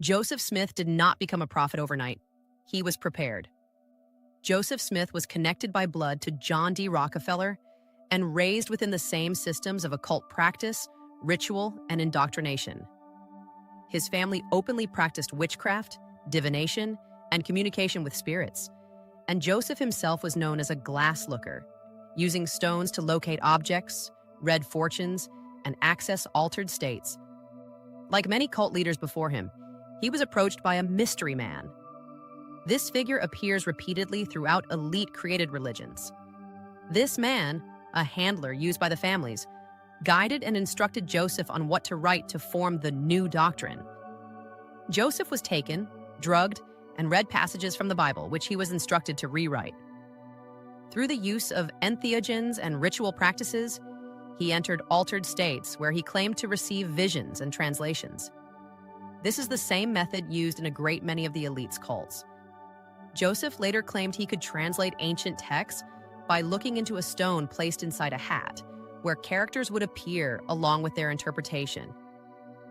Joseph Smith did not become a prophet overnight. He was prepared. Joseph Smith was connected by blood to John D. Rockefeller and raised within the same systems of occult practice, ritual, and indoctrination. His family openly practiced witchcraft, divination, and communication with spirits, and Joseph himself was known as a glass looker, using stones to locate objects, read fortunes, and access altered states. Like many cult leaders before him, he was approached by a mystery man. This figure appears repeatedly throughout elite-created religions. This man, a handler used by the families, guided and instructed Joseph on what to write to form the new doctrine. Joseph was taken, drugged, and read passages from the Bible, which he was instructed to rewrite. Through the use of entheogens and ritual practices, he entered altered states where he claimed to receive visions and translations. This is the same method used in a great many of the elite's cults. Joseph later claimed he could translate ancient texts by looking into a stone placed inside a hat, where characters would appear along with their interpretation.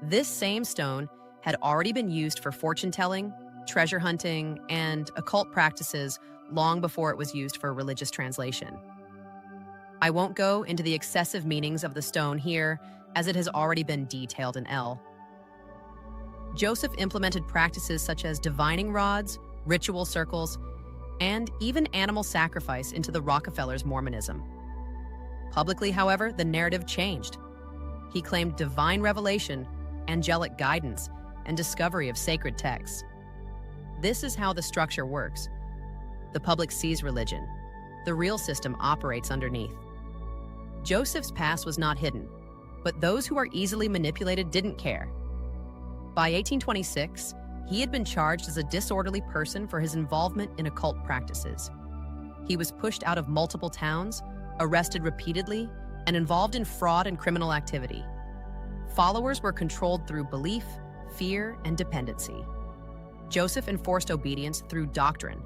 This same stone had already been used for fortune-telling, treasure hunting, and occult practices long before it was used for religious translation. I won't go into the excessive meanings of the stone here, as it has already been detailed in L. Joseph implemented practices such as divining rods, ritual circles, and even animal sacrifice into the Rockefellers' Mormonism. Publicly, however, the narrative changed. He claimed divine revelation, angelic guidance, and discovery of sacred texts. This is how the structure works. The public sees religion. The real system operates underneath. Joseph's past was not hidden, but those who are easily manipulated didn't care. By 1826, he had been charged as a disorderly person for his involvement in occult practices. He was pushed out of multiple towns, arrested repeatedly, and involved in fraud and criminal activity. Followers were controlled through belief, fear, and dependency. Joseph enforced obedience through doctrine,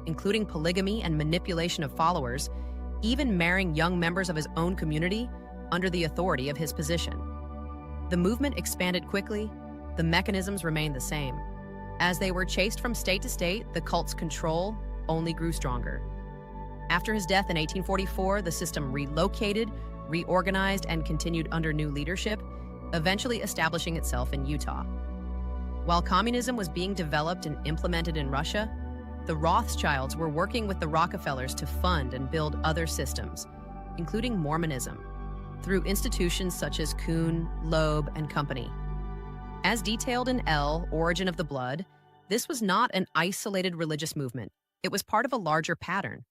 including polygamy and manipulation of followers, even marrying young members of his own community under the authority of his position. The movement expanded quickly. The mechanisms remained the same. As they were chased from state to state, the cult's control only grew stronger. After his death in 1844, the system relocated, reorganized, and continued under new leadership, eventually establishing itself in Utah. While communism was being developed and implemented in Russia, the Rothschilds were working with the Rockefellers to fund and build other systems, including Mormonism, through institutions such as Kuhn, Loeb, and Company. As detailed in L, Origin of the Blood, this was not an isolated religious movement. It was part of a larger pattern.